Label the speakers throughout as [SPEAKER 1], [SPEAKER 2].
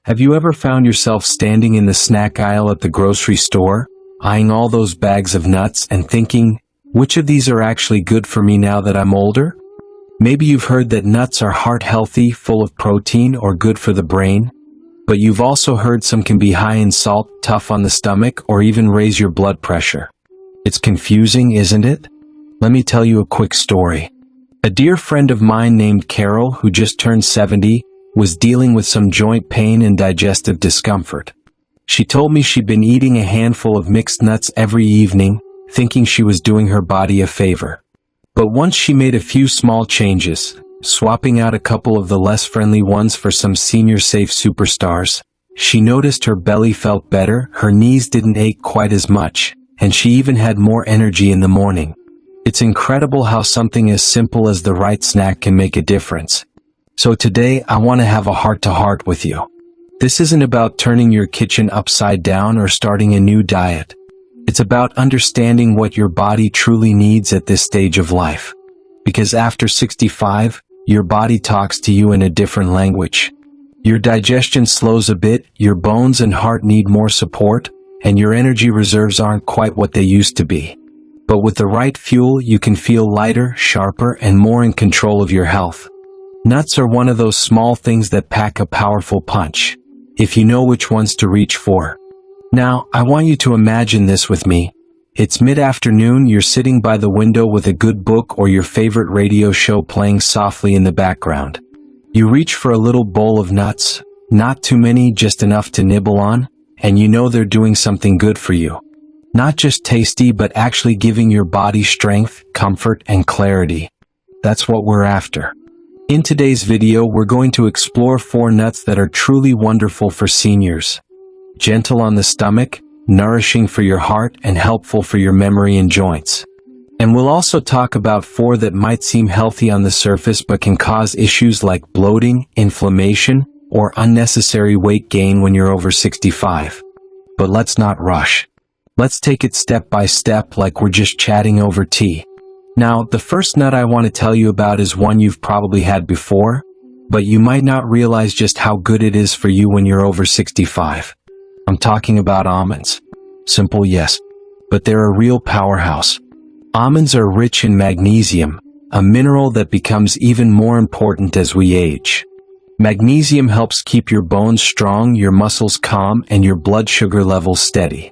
[SPEAKER 1] Have you ever found yourself standing in the snack aisle at the grocery store, eyeing all those bags of nuts and thinking, which of these are actually good for me now that I'm older? Maybe you've heard that nuts are heart-healthy, full of protein, or good for the brain. But you've also heard some can be high in salt, tough on the stomach, or even raise your blood pressure. It's confusing, isn't it? Let me tell you a quick story. A dear friend of mine named Carol, who just turned 70, was dealing with some joint pain and digestive discomfort. She told me she'd been eating a handful of mixed nuts every evening, thinking she was doing her body a favor. But once she made a few small changes, swapping out a couple of the less friendly ones for some senior-safe superstars, she noticed her belly felt better, her knees didn't ache quite as much, and she even had more energy in the morning. It's incredible how something as simple as the right snack can make a difference. So today, I want to have a heart-to-heart with you. This isn't about turning your kitchen upside down or starting a new diet. It's about understanding what your body truly needs at this stage of life. Because after 65, your body talks to you in a different language. Your digestion slows a bit, your bones and heart need more support, and your energy reserves aren't quite what they used to be. But with the right fuel, you can feel lighter, sharper, and more in control of your health. Nuts are one of those small things that pack a powerful punch, if you know which ones to reach for. Now, I want you to imagine this with me. It's mid-afternoon, you're sitting by the window with a good book or your favorite radio show playing softly in the background. You reach for a little bowl of nuts, not too many, just enough to nibble on, and you know they're doing something good for you. Not just tasty, but actually giving your body strength, comfort, and clarity. That's what we're after. In today's video, we're going to explore 4 nuts that are truly wonderful for seniors. Gentle on the stomach, nourishing for your heart, and helpful for your memory and joints. And we'll also talk about 4 that might seem healthy on the surface but can cause issues like bloating, inflammation, or unnecessary weight gain when you're over 65. But let's not rush. Let's take it step by step like we're just chatting over tea. Now, the first nut I want to tell you about is one you've probably had before, but you might not realize just how good it is for you when you're over 65. I'm talking about almonds. Simple, yes, but they're a real powerhouse. Almonds are rich in magnesium, a mineral that becomes even more important as we age. Magnesium helps keep your bones strong, your muscles calm, and your blood sugar levels steady.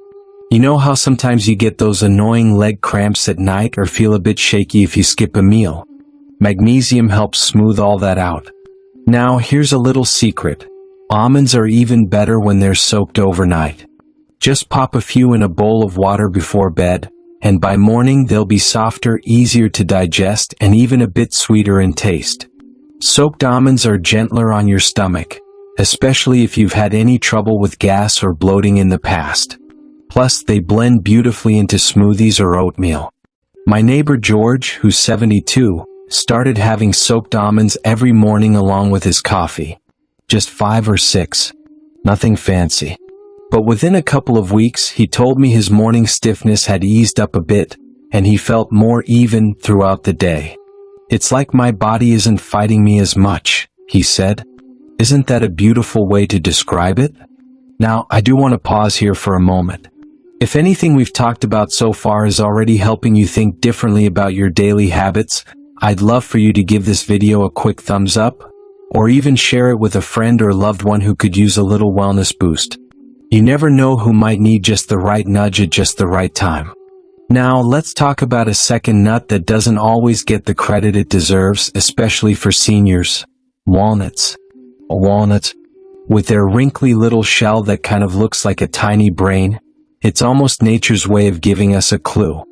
[SPEAKER 1] You know how sometimes you get those annoying leg cramps at night or feel a bit shaky if you skip a meal? Magnesium helps smooth all that out. Now, here's a little secret. Almonds are even better when they're soaked overnight. Just pop a few in a bowl of water before bed, and by morning they'll be softer, easier to digest, and even a bit sweeter in taste. Soaked almonds are gentler on your stomach, especially if you've had any trouble with gas or bloating in the past. Plus, they blend beautifully into smoothies or oatmeal. My neighbor George, who's 72, started having soaked almonds every morning along with his coffee. Just 5 or 6. Nothing fancy. But within a couple of weeks, he told me his morning stiffness had eased up a bit, and he felt more even throughout the day. It's like my body isn't fighting me as much, he said. Isn't that a beautiful way to describe it? Now, I do want to pause here for a moment. If anything we've talked about so far is already helping you think differently about your daily habits, I'd love for you to give this video a quick thumbs up, or even share it with a friend or loved one who could use a little wellness boost. You never know who might need just the right nudge at just the right time. Now, let's talk about a second nut that doesn't always get the credit it deserves, especially for seniors. Walnuts. Walnuts. With their wrinkly little shell that kind of looks like a tiny brain, it's almost nature's way of giving us a clue.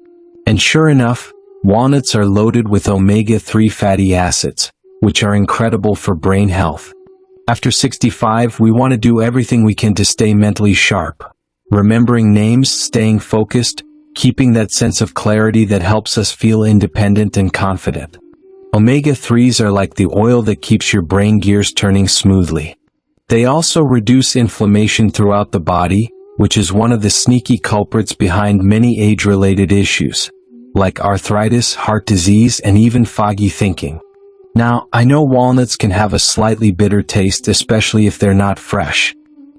[SPEAKER 1] And sure enough, walnuts are loaded with omega-3 fatty acids, which are incredible for brain health. After 65, we want to do everything we can to stay mentally sharp. Remembering names, staying focused, keeping that sense of clarity that helps us feel independent and confident. Omega-3s are like the oil that keeps your brain gears turning smoothly. They also reduce inflammation throughout the body, which is one of the sneaky culprits behind many age-related issues, like arthritis, heart disease, and even foggy thinking. Now, I know walnuts can have a slightly bitter taste, especially if they're not fresh,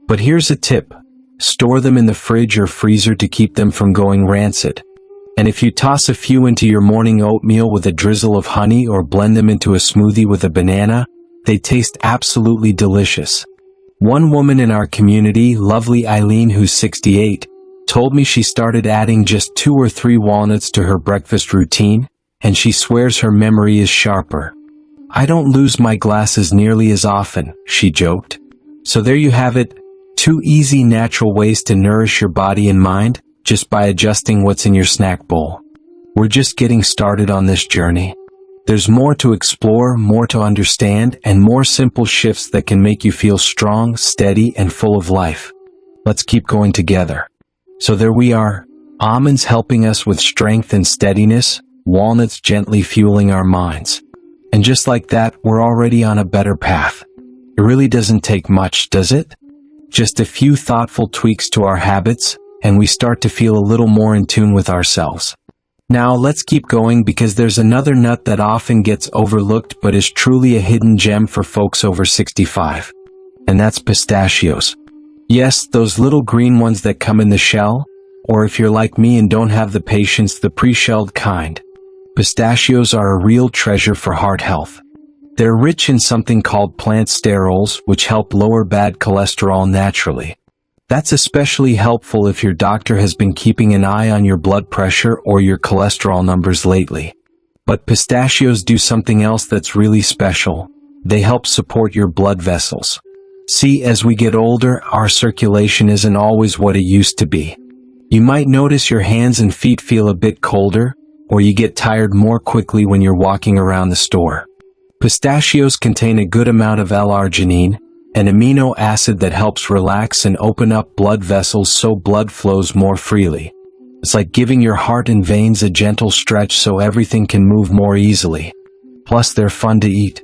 [SPEAKER 1] But here's a tip. Store them in the fridge or freezer to keep them from going rancid. And if you toss a few into your morning oatmeal with a drizzle of honey or blend them into a smoothie with a banana, they taste absolutely delicious. One woman in our community, lovely Eileen, who's 68, told me she started adding just 2 or 3 walnuts to her breakfast routine, and she swears her memory is sharper. I don't lose my glasses nearly as often, she joked. So there you have it, 2 easy natural ways to nourish your body and mind, just by adjusting what's in your snack bowl. We're just getting started on this journey. There's more to explore, more to understand, and more simple shifts that can make you feel strong, steady, and full of life. Let's keep going together. So there we are, almonds helping us with strength and steadiness, walnuts gently fueling our minds. And just like that, we're already on a better path. It really doesn't take much, does it? Just a few thoughtful tweaks to our habits, and we start to feel a little more in tune with ourselves. Now let's keep going because there's another nut that often gets overlooked but is truly a hidden gem for folks over 65. And that's pistachios. Yes, those little green ones that come in the shell, or if you're like me and don't have the patience, the pre-shelled kind. Pistachios are a real treasure for heart health. They're rich in something called plant sterols, which help lower bad cholesterol naturally. That's especially helpful if your doctor has been keeping an eye on your blood pressure or your cholesterol numbers lately. But pistachios do something else that's really special. They help support your blood vessels. See, as we get older, our circulation isn't always what it used to be. You might notice your hands and feet feel a bit colder, or you get tired more quickly when you're walking around the store. Pistachios contain a good amount of L-arginine, an amino acid that helps relax and open up blood vessels so blood flows more freely. It's like giving your heart and veins a gentle stretch so everything can move more easily. Plus, they're fun to eat.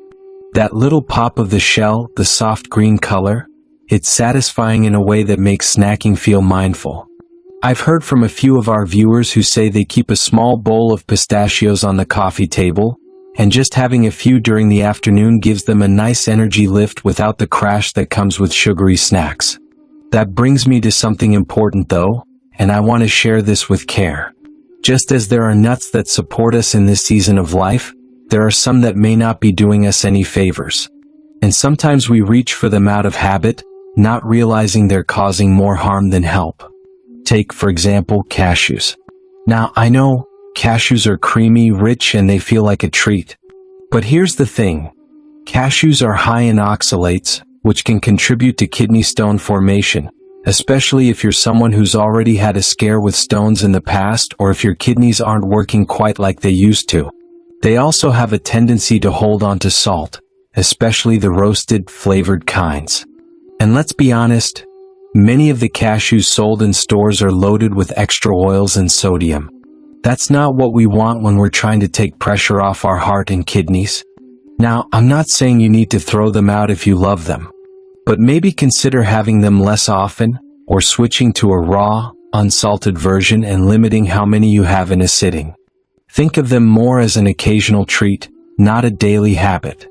[SPEAKER 1] That little pop of the shell, the soft green color, it's satisfying in a way that makes snacking feel mindful. I've heard from a few of our viewers who say they keep a small bowl of pistachios on the coffee table, and just having a few during the afternoon gives them a nice energy lift without the crash that comes with sugary snacks. That brings me to something important though, and I want to share this with care. Just as there are nuts that support us in this season of life, there are some that may not be doing us any favors. And sometimes we reach for them out of habit, not realizing they're causing more harm than help. Take, for example, cashews. Now, I know, cashews are creamy, rich, and they feel like a treat. But here's the thing. Cashews are high in oxalates, which can contribute to kidney stone formation, especially if you're someone who's already had a scare with stones in the past or if your kidneys aren't working quite like they used to. They also have a tendency to hold on to salt, especially the roasted, flavored kinds. And let's be honest, many of the cashews sold in stores are loaded with extra oils and sodium. That's not what we want when we're trying to take pressure off our heart and kidneys. Now, I'm not saying you need to throw them out if you love them, but maybe consider having them less often, or switching to a raw, unsalted version and limiting how many you have in a sitting. Think of them more as an occasional treat, not a daily habit.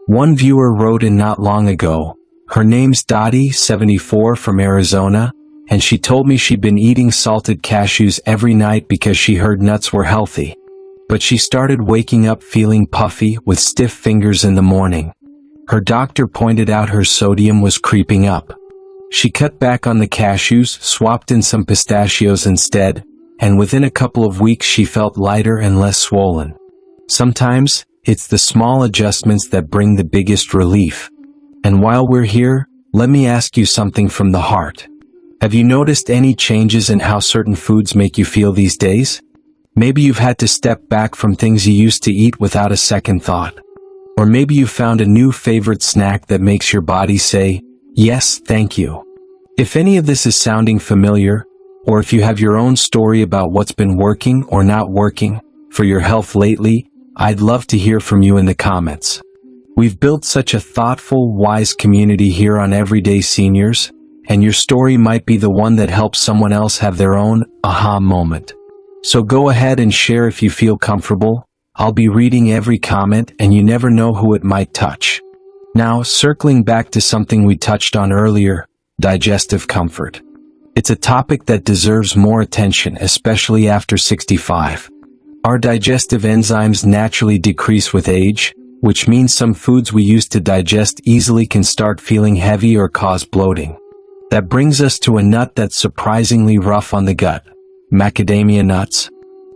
[SPEAKER 1] One viewer wrote in not long ago, her name's Dottie, 74, from Arizona, and she told me she'd been eating salted cashews every night because she heard nuts were healthy. But she started waking up feeling puffy with stiff fingers in the morning. Her doctor pointed out her sodium was creeping up. She cut back on the cashews, swapped in some pistachios instead, and within a couple of weeks she felt lighter and less swollen. Sometimes, it's the small adjustments that bring the biggest relief. And while we're here, let me ask you something from the heart. Have you noticed any changes in how certain foods make you feel these days? Maybe you've had to step back from things you used to eat without a second thought. Or maybe you found a new favorite snack that makes your body say, yes, thank you. If any of this is sounding familiar, or if you have your own story about what's been working or not working for your health lately, I'd love to hear from you in the comments. We've built such a thoughtful, wise community here on Everyday Seniors, and your story might be the one that helps someone else have their own aha moment. So go ahead and share if you feel comfortable. I'll be reading every comment and you never know who it might touch. Now, circling back to something we touched on earlier, digestive comfort. It's a topic that deserves more attention, especially after 65. Our digestive enzymes naturally decrease with age, which means some foods we used to digest easily can start feeling heavy or cause bloating. That brings us to a nut that's surprisingly rough on the gut. Macadamia nuts.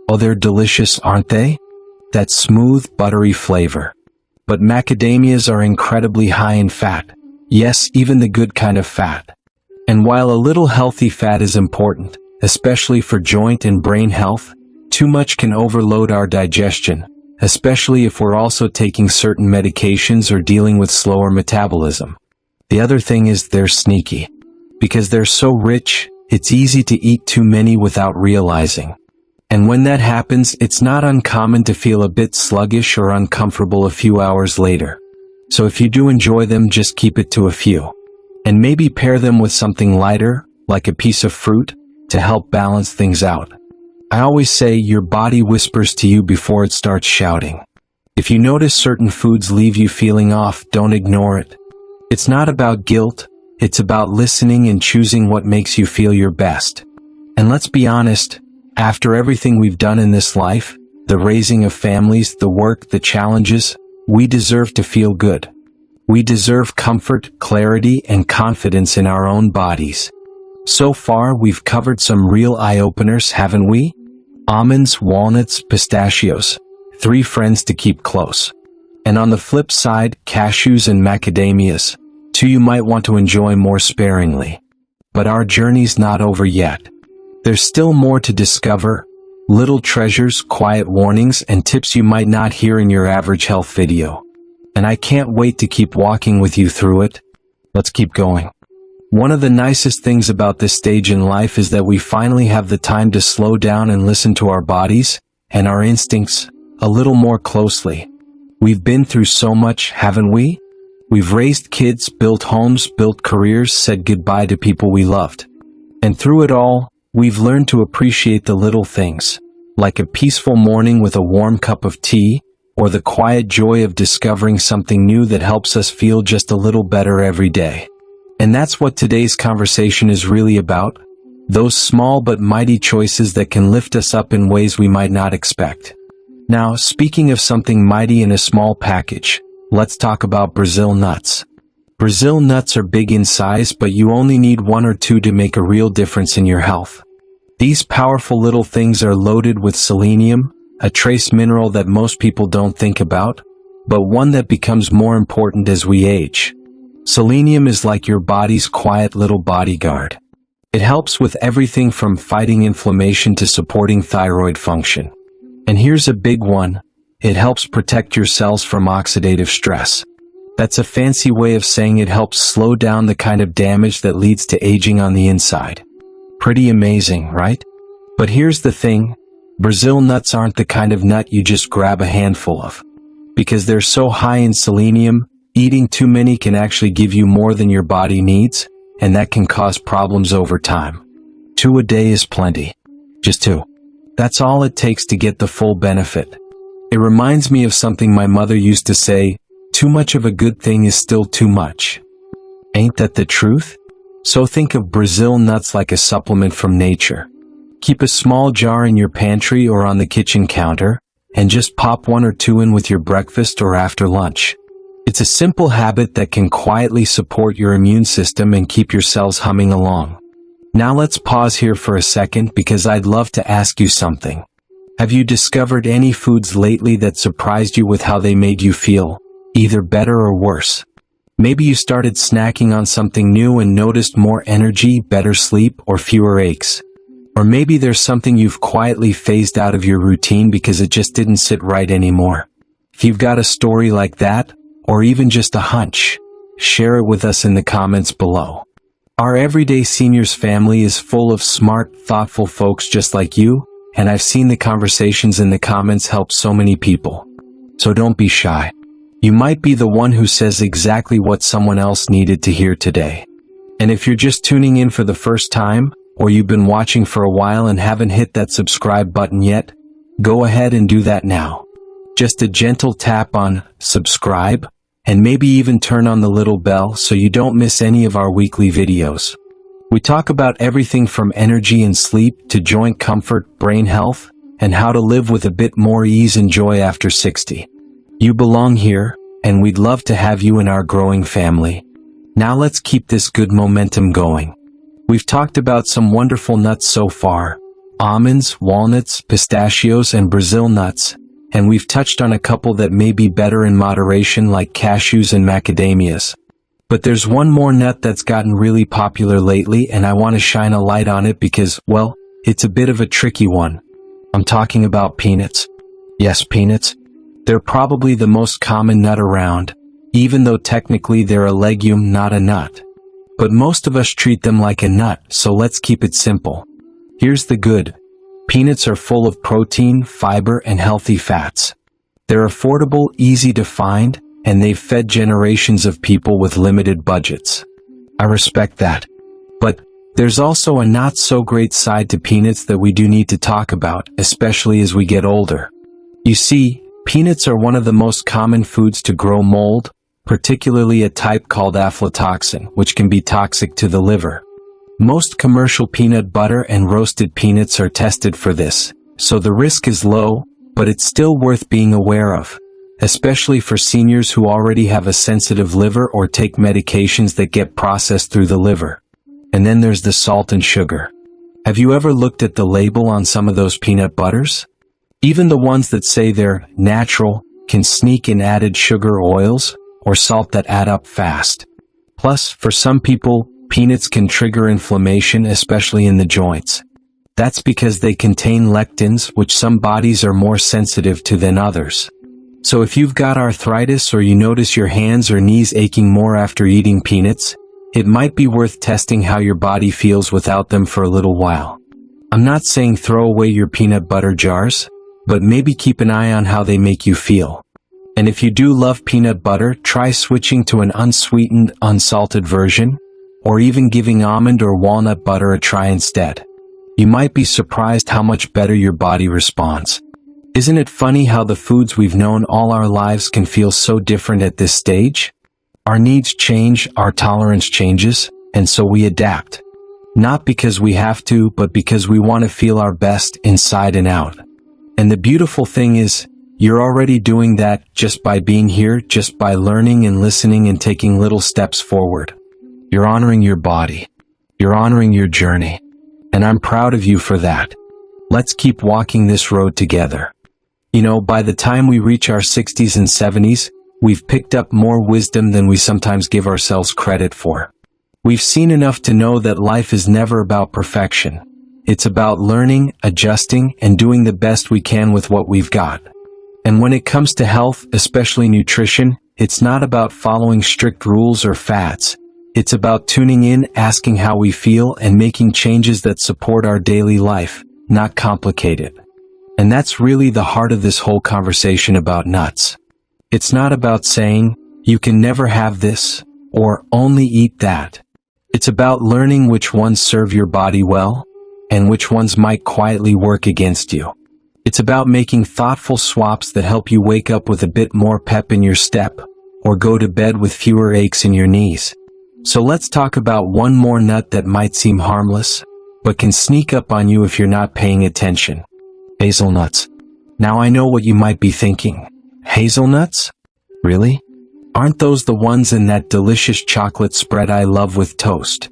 [SPEAKER 1] Oh, they're delicious, aren't they? That smooth, buttery flavor. But macadamias are incredibly high in fat. Yes, even the good kind of fat. And while a little healthy fat is important, especially for joint and brain health, too much can overload our digestion, especially if we're also taking certain medications or dealing with slower metabolism. The other thing is they're sneaky. Because they're so rich, it's easy to eat too many without realizing. And when that happens, it's not uncommon to feel a bit sluggish or uncomfortable a few hours later. So if you do enjoy them, just keep it to a few. And maybe pair them with something lighter, like a piece of fruit, to help balance things out. I always say your body whispers to you before it starts shouting. If you notice certain foods leave you feeling off, don't ignore it. It's not about guilt. It's about listening and choosing what makes you feel your best. And let's be honest, after everything we've done in this life, the raising of families, the work, the challenges, we deserve to feel good. We deserve comfort, clarity, and confidence in our own bodies. So far, we've covered some real eye-openers, haven't we? Almonds, walnuts, pistachios. 3 friends to keep close. And on the flip side, cashews and macadamias. 2 you might want to enjoy more sparingly. But our journey's not over yet. There's still more to discover, little treasures, quiet warnings, and tips you might not hear in your average health video. And I can't wait to keep walking with you through it. Let's keep going. One of the nicest things about this stage in life is that we finally have the time to slow down and listen to our bodies and our instincts a little more closely. We've been through so much, haven't we? We've raised kids, built homes, built careers, said goodbye to people we loved. And through it all, we've learned to appreciate the little things, like a peaceful morning with a warm cup of tea, or the quiet joy of discovering something new that helps us feel just a little better every day. And that's what today's conversation is really about, those small but mighty choices that can lift us up in ways we might not expect. Now, speaking of something mighty in a small package, let's talk about Brazil nuts. Brazil nuts are big in size, but you only need 1 or 2 to make a real difference in your health. These powerful little things are loaded with selenium, a trace mineral that most people don't think about, but one that becomes more important as we age. Selenium is like your body's quiet little bodyguard. It helps with everything from fighting inflammation to supporting thyroid function. And here's a big one. It helps protect your cells from oxidative stress. That's a fancy way of saying it helps slow down the kind of damage that leads to aging on the inside. Pretty amazing, right? But here's the thing. Brazil nuts aren't the kind of nut you just grab a handful of. Because they're so high in selenium, eating too many can actually give you more than your body needs, and that can cause problems over time. 2 a day is plenty. Just 2. That's all it takes to get the full benefit. It reminds me of something my mother used to say, too much of a good thing is still too much. Ain't that the truth? So think of Brazil nuts like a supplement from nature. Keep a small jar in your pantry or on the kitchen counter, and just pop 1 or 2 in with your breakfast or after lunch. It's a simple habit that can quietly support your immune system and keep your cells humming along. Now let's pause here for a second because I'd love to ask you something. Have you discovered any foods lately that surprised you with how they made you feel, either better or worse? Maybe you started snacking on something new and noticed more energy, better sleep, or fewer aches. Or maybe there's something you've quietly phased out of your routine because it just didn't sit right anymore. If you've got a story like that, or even just a hunch, share it with us in the comments below. Our Everyday Seniors family is full of smart, thoughtful folks just like you, and I've seen the conversations in the comments help so many people. So don't be shy. You might be the one who says exactly what someone else needed to hear today. And if you're just tuning in for the first time, or you've been watching for a while and haven't hit that subscribe button yet, go ahead and do that now. Just a gentle tap on subscribe, and maybe even turn on the little bell so you don't miss any of our weekly videos. We talk about everything from energy and sleep to joint comfort, brain health, and how to live with a bit more ease and joy after 60. You belong here, and we'd love to have you in our growing family. Now let's keep this good momentum going. We've talked about some wonderful nuts so far: almonds, walnuts, pistachios, and Brazil nuts, and we've touched on a couple that may be better in moderation like cashews and macadamias. But there's one more nut that's gotten really popular lately, and I want to shine a light on it because, well, it's a bit of a tricky one. I'm talking about peanuts. Yes, peanuts. They're probably the most common nut around, even though technically they're a legume, not a nut. But most of us treat them like a nut, so let's keep it simple. Here's the good. Peanuts are full of protein, fiber, and healthy fats. They're affordable, easy to find, and they've fed generations of people with limited budgets. I respect that. But there's also a not-so-great side to peanuts that we do need to talk about, especially as we get older. You see, peanuts are one of the most common foods to grow mold, particularly a type called aflatoxin, which can be toxic to the liver. Most commercial peanut butter and roasted peanuts are tested for this, so the risk is low, but it's still worth being aware of, especially for seniors who already have a sensitive liver or take medications that get processed through the liver. And then there's the salt and sugar. Have you ever looked at the label on some of those peanut butters? Even the ones that say they're natural can sneak in added sugar oils or salt that add up fast. Plus, for some people, peanuts can trigger inflammation, especially in the joints. That's because they contain lectins, which some bodies are more sensitive to than others. So if you've got arthritis or you notice your hands or knees aching more after eating peanuts, it might be worth testing how your body feels without them for a little while. I'm not saying throw away your peanut butter jars, but maybe keep an eye on how they make you feel. And if you do love peanut butter, try switching to an unsweetened, unsalted version, or even giving almond or walnut butter a try instead. You might be surprised how much better your body responds. Isn't it funny how the foods we've known all our lives can feel so different at this stage? Our needs change, our tolerance changes, and so we adapt. Not because we have to, but because we want to feel our best inside and out. And the beautiful thing is, you're already doing that just by being here, just by learning and listening and taking little steps forward. You're honoring your body. You're honoring your journey. And I'm proud of you for that. Let's keep walking this road together. You know, by the time we reach our 60s and 70s, we've picked up more wisdom than we sometimes give ourselves credit for. We've seen enough to know that life is never about perfection. It's about learning, adjusting, and doing the best we can with what we've got. And when it comes to health, especially nutrition, it's not about following strict rules or fads. It's about tuning in, asking how we feel, and making changes that support our daily life, not complicate it. And that's really the heart of this whole conversation about nuts. It's not about saying, you can never have this, or only eat that. It's about learning which ones serve your body well, and which ones might quietly work against you. It's about making thoughtful swaps that help you wake up with a bit more pep in your step, or go to bed with fewer aches in your knees. So let's talk about one more nut that might seem harmless, but can sneak up on you if you're not paying attention. Hazelnuts. Now I know what you might be thinking. Hazelnuts? Really? Aren't those the ones in that delicious chocolate spread I love with toast?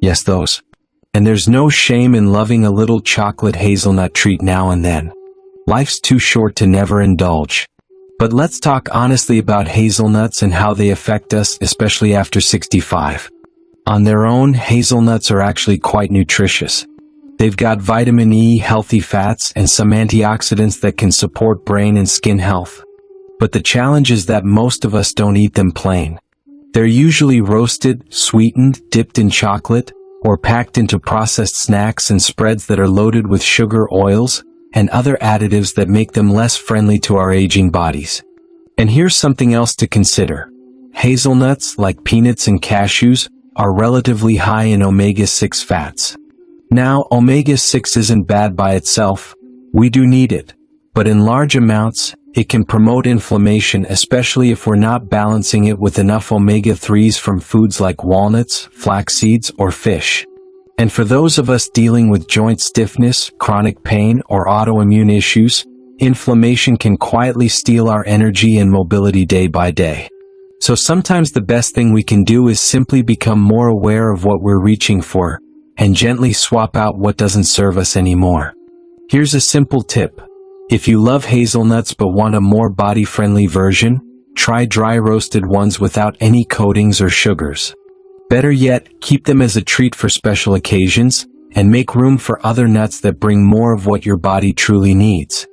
[SPEAKER 1] Yes, those. And there's no shame in loving a little chocolate hazelnut treat now and then. Life's too short to never indulge. But let's talk honestly about hazelnuts and how they affect us, especially after 65. On their own, hazelnuts are actually quite nutritious. They've got vitamin E, healthy fats, and some antioxidants that can support brain and skin health. But the challenge is that most of us don't eat them plain. They're usually roasted, sweetened, dipped in chocolate, or packed into processed snacks and spreads that are loaded with sugar, oils, and other additives that make them less friendly to our aging bodies. And here's something else to consider. Hazelnuts, like peanuts and cashews, are relatively high in omega-6 fats. Now, omega-6 isn't bad by itself. We do need it. But in large amounts, It can promote inflammation, especially if we're not balancing it with enough omega-3s from foods like walnuts, flax seeds, or fish. And for those of us dealing with joint stiffness, chronic pain, or autoimmune issues, inflammation can quietly steal our energy and mobility day by day. So sometimes the best thing we can do is simply become more aware of what we're reaching for, and gently swap out what doesn't serve us anymore. Here's a simple tip. If you love hazelnuts but want a more body-friendly version, try dry roasted ones without any coatings or sugars. Better yet, keep them as a treat for special occasions, and make room for other nuts that bring more of what your body truly needs.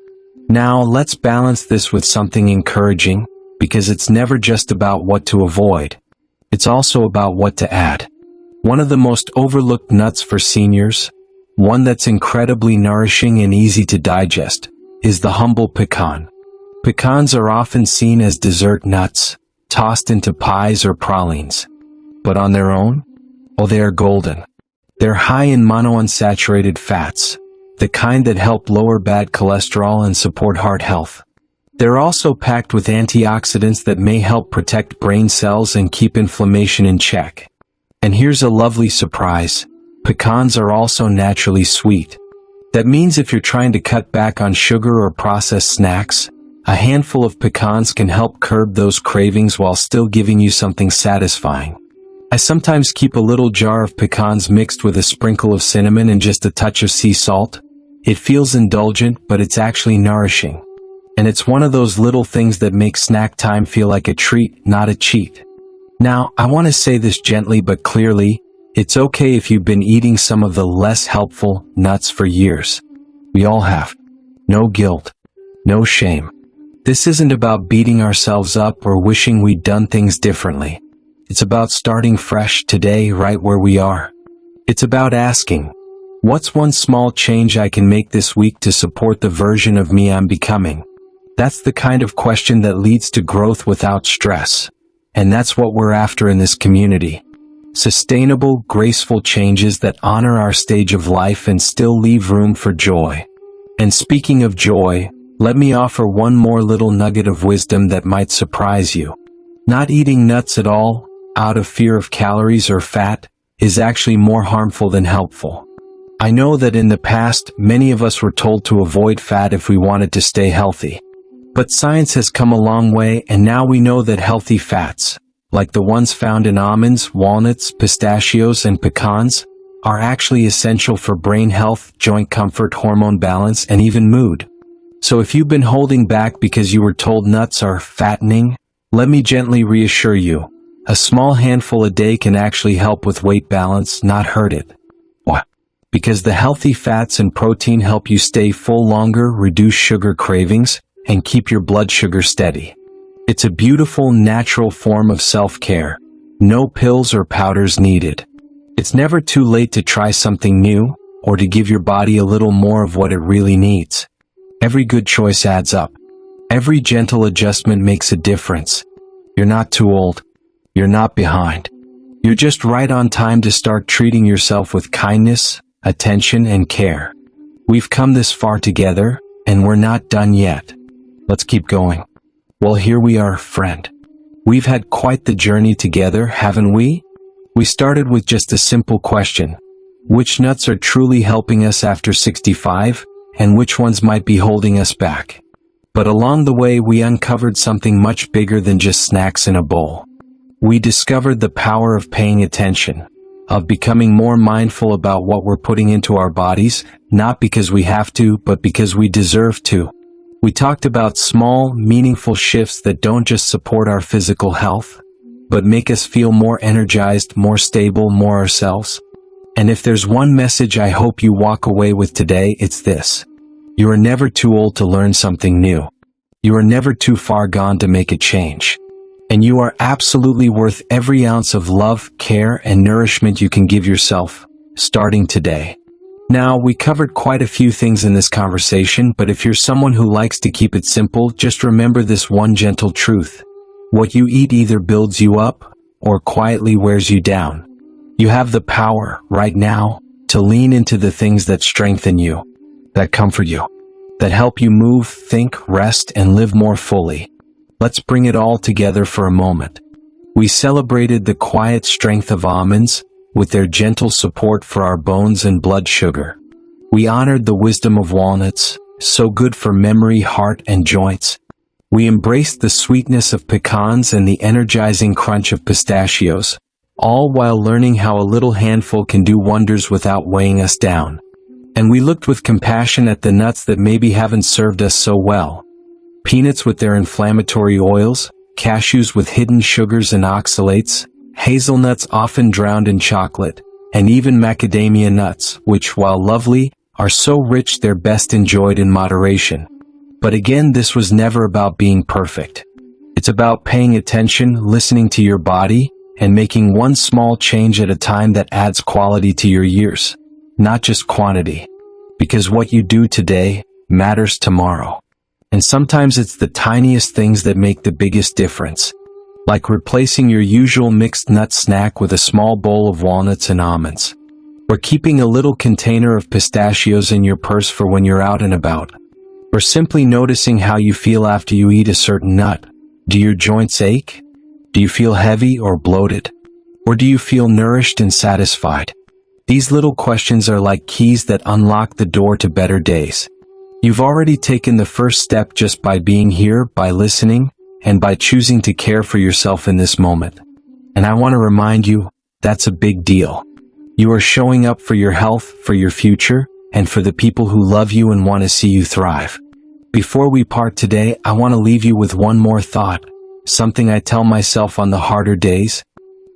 [SPEAKER 1] Now, let's balance this with something encouraging, because it's never just about what to avoid. It's also about what to add. One of the most overlooked nuts for seniors, one that's incredibly nourishing and easy to digest, is the humble pecan. Pecans are often seen as dessert nuts, tossed into pies or pralines. But on their own, oh, they are golden. They're high in monounsaturated fats, the kind that help lower bad cholesterol and support heart health. They're also packed with antioxidants that may help protect brain cells and keep inflammation in check. And here's a lovely surprise. Pecans are also naturally sweet. That means if you're trying to cut back on sugar or processed snacks, a handful of pecans can help curb those cravings while still giving you something satisfying. I sometimes keep a little jar of pecans mixed with a sprinkle of cinnamon and just a touch of sea salt. It feels indulgent, but it's actually nourishing. And it's one of those little things that make snack time feel like a treat, not a cheat. Now, I want to say this gently but clearly. It's okay if you've been eating some of the less helpful nuts for years. We all have. No guilt. No shame. This isn't about beating ourselves up or wishing we'd done things differently. It's about starting fresh today right where we are. It's about asking, what's one small change I can make this week to support the version of me I'm becoming? That's the kind of question that leads to growth without stress. And that's what we're after in this community. Sustainable, graceful changes that honor our stage of life and still leave room for joy. And speaking of joy, let me offer one more little nugget of wisdom that might surprise you. Not eating nuts at all, out of fear of calories or fat, is actually more harmful than helpful. I know that in the past, many of us were told to avoid fat if we wanted to stay healthy. But science has come a long way, and now we know that healthy fats, like the ones found in almonds, walnuts, pistachios, and pecans, are actually essential for brain health, joint comfort, hormone balance, and even mood. So if you've been holding back because you were told nuts are fattening, let me gently reassure you. A small handful a day can actually help with weight balance, not hurt it. Why? Because the healthy fats and protein help you stay full longer, reduce sugar cravings, and keep your blood sugar steady. It's a beautiful, natural form of self-care. No pills or powders needed. It's never too late to try something new, or to give your body a little more of what it really needs. Every good choice adds up. Every gentle adjustment makes a difference. You're not too old. You're not behind. You're just right on time to start treating yourself with kindness, attention, and care. We've come this far together, and we're not done yet. Let's keep going. Well, here we are, friend. We've had quite the journey together, haven't we? We started with just a simple question. Which nuts are truly helping us after 65, and which ones might be holding us back? But along the way, we uncovered something much bigger than just snacks in a bowl. We discovered the power of paying attention, of becoming more mindful about what we're putting into our bodies, not because we have to, but because we deserve to. We talked about small, meaningful shifts that don't just support our physical health, but make us feel more energized, more stable, more ourselves. And if there's one message I hope you walk away with today, it's this. You are never too old to learn something new. You are never too far gone to make a change. And you are absolutely worth every ounce of love, care, and nourishment you can give yourself, starting today. Now, we covered quite a few things in this conversation, but if you're someone who likes to keep it simple, just remember this one gentle truth. What you eat either builds you up, or quietly wears you down. You have the power, right now, to lean into the things that strengthen you, that comfort you, that that help you move, think, rest, and live more fully. Let's bring it all together for a moment. We celebrated the quiet strength of almonds, with their gentle support for our bones and blood sugar. We honored the wisdom of walnuts, so good for memory, heart, and joints. We embraced the sweetness of pecans and the energizing crunch of pistachios, all while learning how a little handful can do wonders without weighing us down. And we looked with compassion at the nuts that maybe haven't served us so well. Peanuts with their inflammatory oils, cashews with hidden sugars and oxalates, hazelnuts often drowned in chocolate, and even macadamia nuts, which, while lovely, are so rich they're best enjoyed in moderation. But again, this was never about being perfect. It's about paying attention, listening to your body, and making one small change at a time that adds quality to your years, not just quantity. Because what you do today matters tomorrow. And sometimes it's the tiniest things that make the biggest difference, like replacing your usual mixed nut snack with a small bowl of walnuts and almonds, or keeping a little container of pistachios in your purse for when you're out and about, or simply noticing how you feel after you eat a certain nut. Do your joints ache? Do you feel heavy or bloated? Or do you feel nourished and satisfied? These little questions are like keys that unlock the door to better days. You've already taken the first step just by being here, by listening, and by choosing to care for yourself in this moment. And I want to remind you, that's a big deal. You are showing up for your health, for your future, and for the people who love you and want to see you thrive. Before we part today, I want to leave you with one more thought, something I tell myself on the harder days.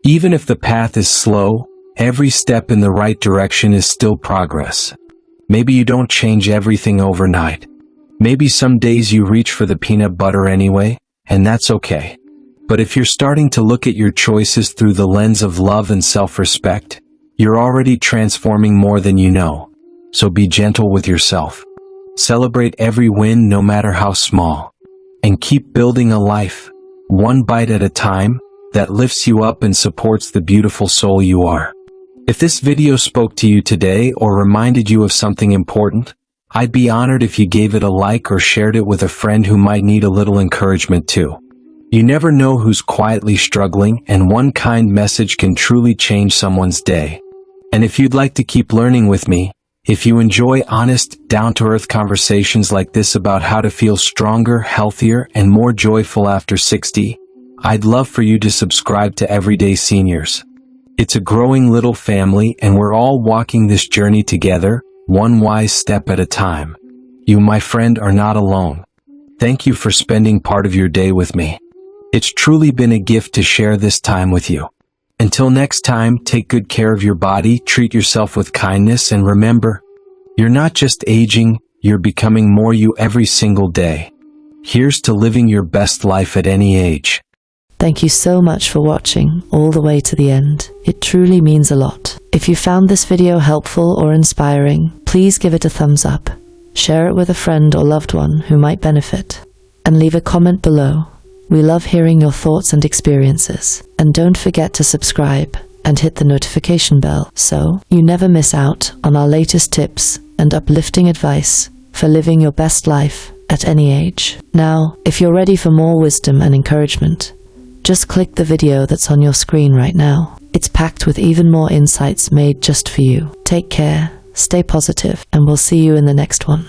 [SPEAKER 1] Even if the path is slow, every step in the right direction is still progress. Maybe you don't change everything overnight. Maybe some days you reach for the peanut butter anyway, and that's okay. But if you're starting to look at your choices through the lens of love and self-respect, you're already transforming more than you know. So be gentle with yourself. Celebrate every win, no matter how small. And keep building a life, one bite at a time, that lifts you up and supports the beautiful soul you are. If this video spoke to you today or reminded you of something important, I'd be honored if you gave it a like or shared it with a friend who might need a little encouragement too. You never know who's quietly struggling, and one kind message can truly change someone's day. And if you'd like to keep learning with me, if you enjoy honest, down-to-earth conversations like this about how to feel stronger, healthier, and more joyful after 60, I'd love for you to subscribe to Everyday Seniors. It's a growing little family, and we're all walking this journey together, one wise step at a time. You, my friend, are not alone. Thank you for spending part of your day with me. It's truly been a gift to share this time with you. Until next time, take good care of your body, treat yourself with kindness, and remember, you're not just aging, you're becoming more you every single day. Here's to living your best life at any age.
[SPEAKER 2] Thank you so much for watching all the way to the end. It truly means a lot. If you found this video helpful or inspiring, please give it a thumbs up. Share it with a friend or loved one who might benefit. And leave a comment below. We love hearing your thoughts and experiences. And don't forget to subscribe and hit the notification bell so you never miss out on our latest tips and uplifting advice for living your best life at any age. Now, if you're ready for more wisdom and encouragement, just click the video that's on your screen right now. It's packed with even more insights made just for you. Take care, stay positive, and we'll see you in the next one.